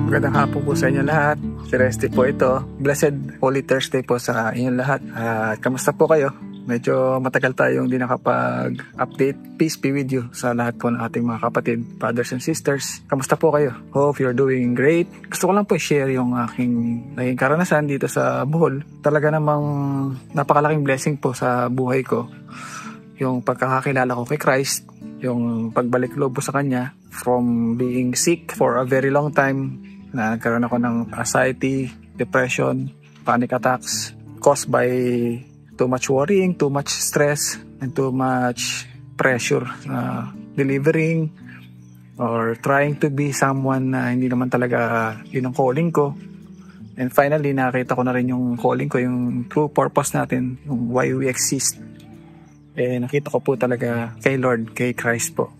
Magandang hapon po sa inyo lahat. Si Resty po ito. Blessed Holy Thursday po sa inyong lahat. Kamusta po kayo? Medyo matagal tayong di nakapag-update. Peace be with you sa lahat po ng ating mga kapatid, brothers and sisters. Kamusta po kayo? Hope you're doing great. Gusto ko lang po i-share yung aking naging karanasan dito sa Bohol. Talaga namang napakalaking blessing po sa buhay ko. Yung pagkakakilala ko kay Christ, yung pagbalik loob po sa Kanya from being sick for a very long time. Na nagkaroon ako ng anxiety, depression, panic attacks caused by too much worrying, too much stress, and too much pressure delivering or trying to be someone na hindi naman talaga yun ang calling ko. And finally, nakita ko na rin yung calling ko, yung true purpose natin, yung why we exist. Nakita ko po talaga kay Lord, kay Christ po.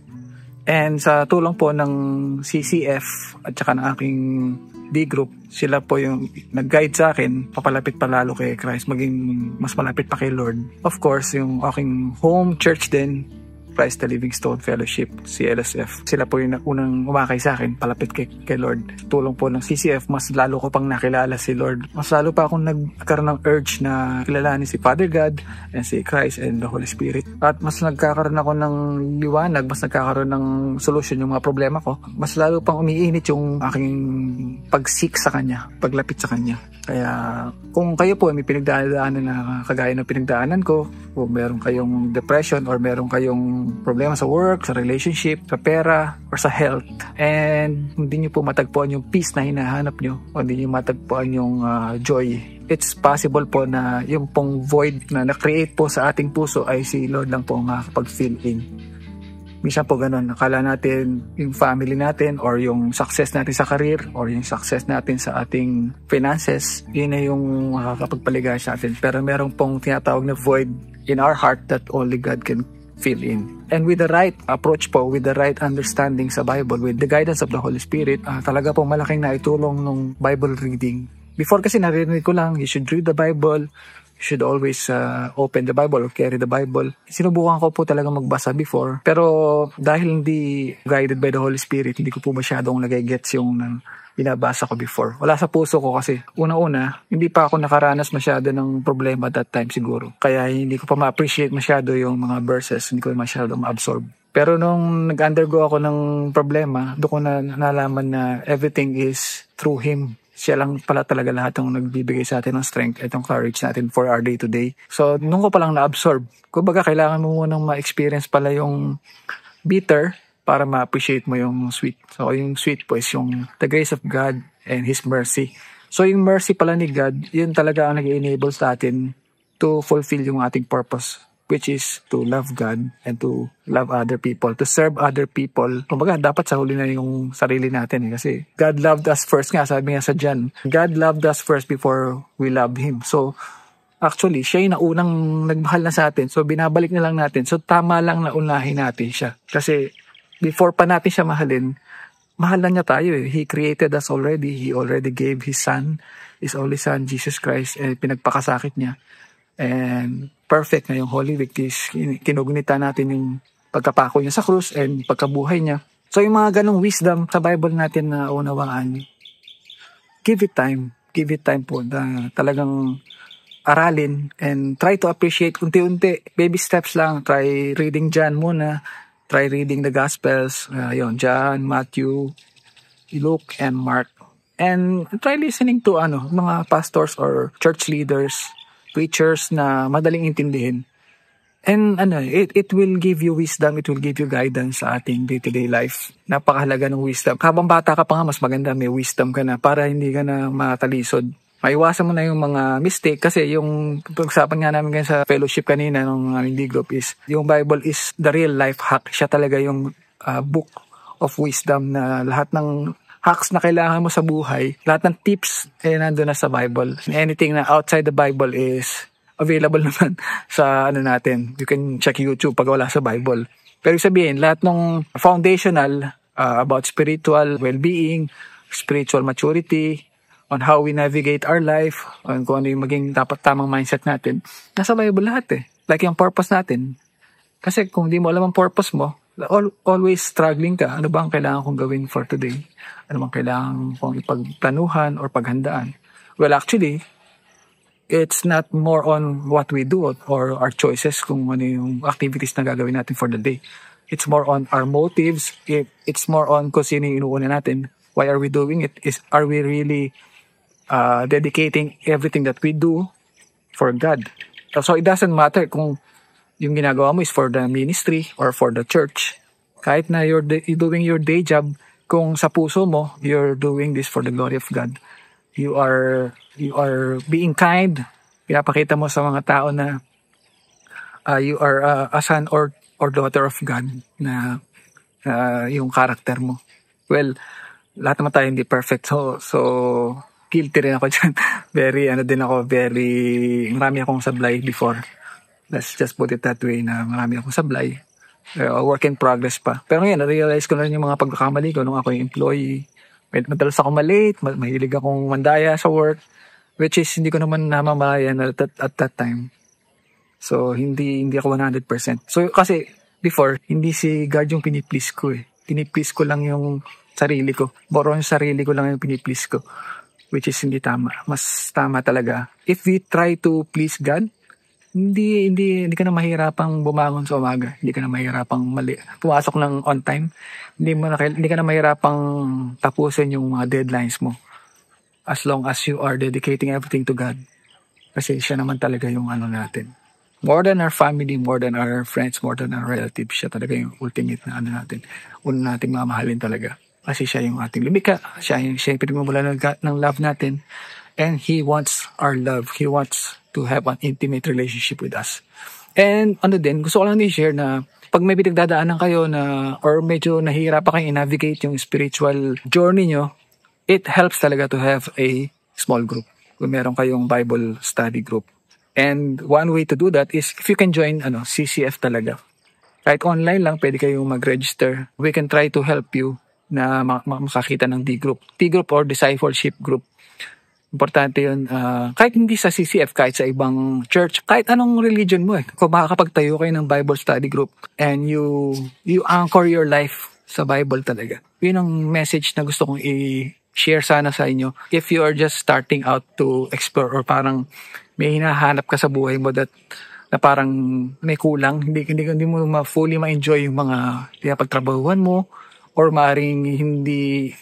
And sa tulong po ng CCF at saka ng aking D-group, sila po yung nag-guide sa akin, papalapit palalo kay Christ, maging mas malapit pa kay Lord. Of course, yung aking home church din, Christ the Living Stone Fellowship, CLSF. Sila po yung unang umakay sa akin, palapit kay Lord. Tulong po ng CCF, mas lalo ko pang nakilala si Lord. Mas lalo pa akong nagkaroon ng urge na kilalanin si Father God and si Christ and the Holy Spirit. At mas nagkakaroon ako ng liwanag, mas nagkakaroon ng solusyon yung mga problema ko. Mas lalo pang umiinit yung aking pag-seek sa Kanya, paglapit sa Kanya. Kaya kung kayo po may pinagdaanan na kagaya ng pinagdaanan ko, kung meron kayong depression or meron kayong problema sa work, sa relationship, sa pera, or sa health, and hindi nyo po matagpuan yung peace na hinahanap nyo, o hindi nyo matagpuan yung joy, it's possible po na yung pong void na na-create po sa ating puso ay si Lord lang po makakapag-fill in. Minsan po ganun, nakala natin yung family natin or yung success natin sa career or yung success natin sa ating finances, yun na yung makakapagpaligaya sa atin. Pero meron pong tinatawag na void in our heart that only God can fill in. And with the right approach po, with the right understanding sa Bible, with the guidance of the Holy Spirit, talaga po malaking naitulong nung Bible reading. Before kasi narinig ko lang, you should read the Bible, you should always open the Bible or carry the Bible. Sinubukan ko po talaga magbasa before, pero dahil hindi guided by the Holy Spirit, hindi ko po masyadong nagigets yung binabasa ko before. Wala sa puso ko kasi una-una, hindi pa ako nakaranas masyado ng problema that time siguro. Kaya hindi ko pa ma-appreciate masyado yung mga verses, hindi ko masyado ma-absorb. Pero nung nag-undergo ako ng problema, doon ko na nalaman na everything is through Him. Siya lang pala talaga lahat ng nagbibigay sa atin ng strength at ng courage natin for our day-to-day. So, nung ko palang na-absorb, kumbaga kailangan mo munang ma-experience pala yung bitter para ma-appreciate mo yung sweet. So, yung sweet po is yung the grace of God and His mercy. So, yung mercy pala ni God, yun talaga ang nag-enable sa atin to fulfill yung ating purpose, which is to love God and to love other people, to serve other people. Kumbaga, dapat sa huli na yung sarili natin kasi God loved us first nga, sabi nga sa John. God loved us first before we love Him. So, actually, siya yung naunang nagmahal na sa atin. So, binabalik na lang natin. So, tama lang na unahin natin siya. Kasi, before pa natin siya mahalin, mahal na niya tayo eh. He created us already. He already gave His Son, His only Son, Jesus Christ, and pinagpakasakit niya. And perfect na yung Holy Week is kinugunita natin yung pagkapako niya sa krus and pagkabuhay niya. So yung mga ganong wisdom sa Bible natin na unawaan, give it time po na talagang aralin and try to appreciate unti-unti, baby steps lang. Try reading John muna, try reading the Gospels, John, Matthew, Luke, and Mark. And try listening to mga pastors or church leaders, preachers na madaling intindihin. And it will give you wisdom, it will give you guidance sa ating day-to-day life. Napakahalaga ng wisdom. Habang bata ka pa nga, mas maganda may wisdom ka na para hindi ka na matalisod. Maiwasan mo na yung mga mistake kasi yung pag-usapan nga namin sa fellowship kanina ng aming D-group is yung Bible is the real life hack. Siya talaga yung book of wisdom na lahat ng hacks na kailangan mo sa buhay, lahat ng tips nandun na sa Bible. Anything na outside the Bible is available naman sa natin. You can check YouTube pag wala sa Bible. Pero sabihin, lahat ng foundational about spiritual well-being, spiritual maturity, on how we navigate our life, on kung ano yung maging dapat tamang mindset natin, nasa Bible lahat eh. Like yung purpose natin. Kasi kung di mo alam ang purpose mo, always struggling ka, ano bang kailangan kong gawin for today? Ano bang kailangan kong ipagplanuhan or paghandaan? Well, actually, it's not more on what we do or our choices kung ano yung activities na gagawin natin for the day. It's more on our motives. It's more on kung sino yung inuuna natin. Why are we doing it? Are we really dedicating everything that we do for God? So it doesn't matter kung yung ginagawa mo is for the ministry or for the church. Kahit na you're doing your day job, kung sa puso mo, you're doing this for the glory of God. You are being kind. Pinapakita mo sa mga tao na you are a son or daughter of God na yung character mo. Well, lahat naman tayo hindi perfect. So guilty rin ako dyan. Marami akong sablay before. Let's just put it that way na marami akong sablay. Work in progress pa. Pero ngayon, na-realize ko na rin yung mga pagkakamali ko nung ako yung employee. Madalas ako malate, mahilig akong mandaya sa work, which is hindi ko naman namamayan at that time. So, hindi ako 100%. So, kasi before, hindi si God yung piniplease ko eh. Piniplease ko lang yung sarili ko. Yung sarili ko lang yung piniplease ko. Which is hindi tama. Mas tama talaga. If we try to please God, hindi ka na mahirapang bumangon sa umaga. Hindi ka na mahirapang pumasok ng on time. Hindi ka na mahirapang tapusin yung mga deadlines mo. As long as you are dedicating everything to God. Kasi siya naman talaga yung natin. More than our family, more than our friends, more than our relatives, siya talaga yung ultimate na natin. Una nating mamahalin talaga. Kasi siya yung ating lumika. Siya yung pinagmumula ng love natin. And He wants our love. He wants to have an intimate relationship with us. And gusto ko lang i-share na pag may pinagdadaanan kayo na or medyo nahihirapan kayo i-navigate yung spiritual journey nyo, it helps talaga to have a small group. Kung meron kayong Bible study group. And one way to do that is if you can join CCF talaga. Kahit online lang, pwede kayong mag-register. We can try to help you na makakita ng D-group. D-group or discipleship group. Importante yun. Kahit hindi sa CCF, kahit sa ibang church, kahit anong religion mo kung makakapagtayo kayo ng Bible study group and you anchor your life sa Bible talaga. Yun ang message na gusto kong i-share sana sa inyo. If you are just starting out to explore or parang may hinahanap ka sa buhay mo na parang may kulang, hindi mo fully ma-enjoy yung mga pinapagtrabahuan mo or maaaring hindi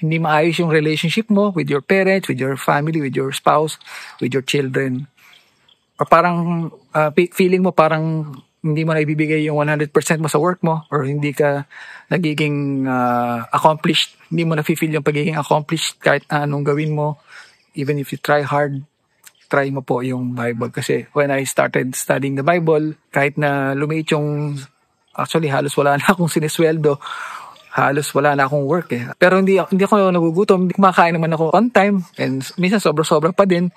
maayos yung relationship mo with your parents, with your family, with your spouse, with your children. Or parang feeling mo parang hindi mo na ibibigay yung 100% mo sa work mo or hindi ka nagiging accomplished. Hindi mo na-feel yung pagiging accomplished kahit anong gawin mo. Even if you try hard, try mo po yung Bible. Kasi when I started studying the Bible, kahit na lumiit actually halos wala na akong sinisweldo, halos wala na akong work Pero hindi ako nagugutom, kumakain naman ako on time and minsan sobra-sobra pa din.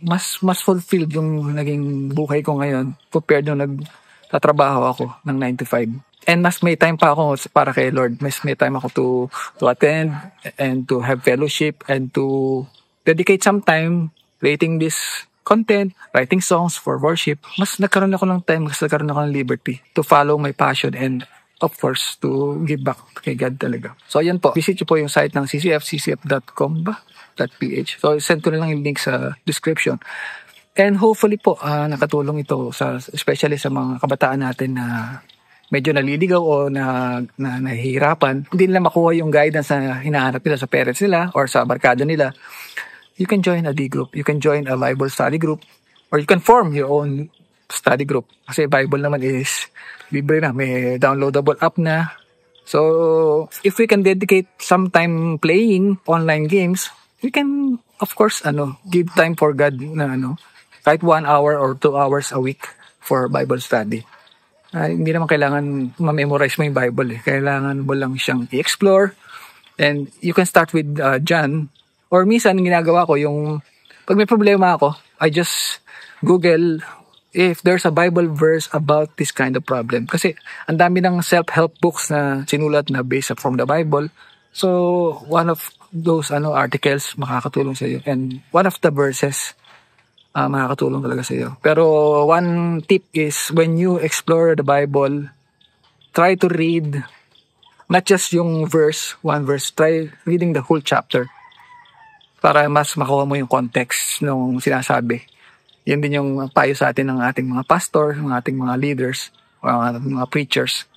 Mas fulfilled yung naging buhay ko ngayon compared nung nagtatrabaho ako ng 9 to 5. And mas may time pa ako para kay Lord. Mas may time ako to attend and to have fellowship and to dedicate some time creating this content, writing songs for worship. Mas nagkaroon ako ng time, mas nagkaroon ako ng liberty to follow my passion and of course, to give back kay God talaga. So, ayan po. Visit nyo po yung site ng CCF, ccf.com ba? .ph. So, send ko na lang yung link sa description. And hopefully po, nakatulong ito especially sa mga kabataan natin na medyo naliligaw o nahihirapan. Hindi nila makuha yung guidance na hinahanap nila sa parents nila or sa barkada nila. You can join a D group. You can join a Bible study group. Or you can form your own study group. Kasi Bible naman is libre na. May downloadable app na. So, if we can dedicate some time playing online games, we can, of course, give time for God na kahit 1 hour or 2 hours a week for Bible study. Hindi naman kailangan ma-memorize mo yung Bible Kailangan mo lang siyang i-explore. And you can start with John. Or minsan, ginagawa ko yung, pag may problema ako, I just Google if there's a Bible verse about this kind of problem. Kasi ang dami ng self-help books na sinulat na based from the Bible. So, one of those articles makakatulong sa iyo. And one of the verses makakatulong talaga sa iyo. Pero one tip is when you explore the Bible, try to read not just yung one verse, try reading the whole chapter para mas makuha mo yung context ng sinasabi. Yan din yung payo sa atin ng ating mga pastor, ng ating mga leaders, mga preachers,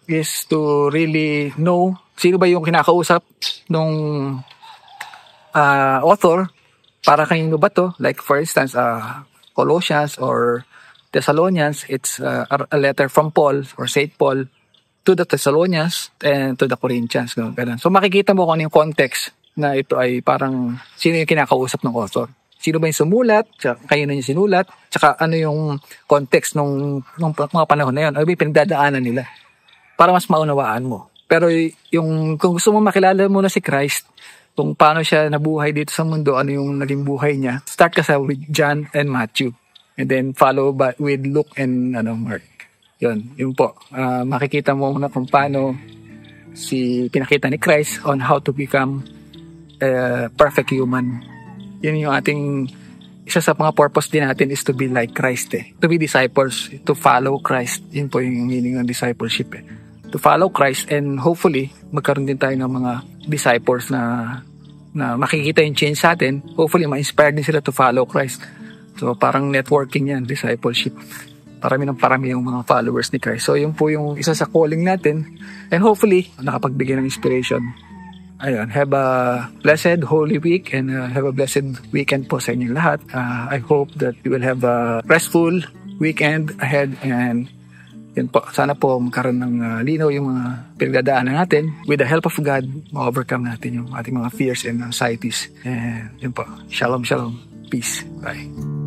is to really know sino ba yung kinakausap nung author, para kanino ba to. Like for instance, Colossians or Thessalonians, it's a letter from Paul or Saint Paul to the Thessalonians and to the Corinthians. Ganun. So makikita mo kung ano yung context na ito ay parang sino yung kinakausap ng author. Sino ba yung sumulat, kayo na yung sinulat, tsaka ano yung context nung mga panahon na yun, ano ba yung pinagdadaanan nila, para mas maunawaan mo. Pero kung gusto mo makilala mo na si Christ, kung paano siya nabuhay dito sa mundo, ano yung naging buhay niya, start ka with John and Matthew. And then follow with Luke and Mark. Yun po. Makikita mo na kung paano pinakita ni Christ on how to become a perfect human. Yun yung isa sa mga purpose din natin is to be like Christ To be disciples, to follow Christ. Yun po yung meaning ng discipleship To follow Christ, and hopefully, magkaroon din tayo ng mga disciples na makikita yung change sa atin. Hopefully, ma-inspire din sila to follow Christ. So, parang networking yan, discipleship. Parami yung mga followers ni Christ. So, yun po yung isa sa calling natin. And hopefully, nakapagbigay ng inspiration. Ayun, have a blessed Holy Week and have a blessed weekend po sa inyong lahat. I hope that you will have a restful weekend ahead, and yun po, sana po magkaroon ng linaw yung mga pinagdadaanan natin. With the help of God, ma-overcome natin yung ating mga fears and anxieties. And yun po, shalom, shalom, peace, bye.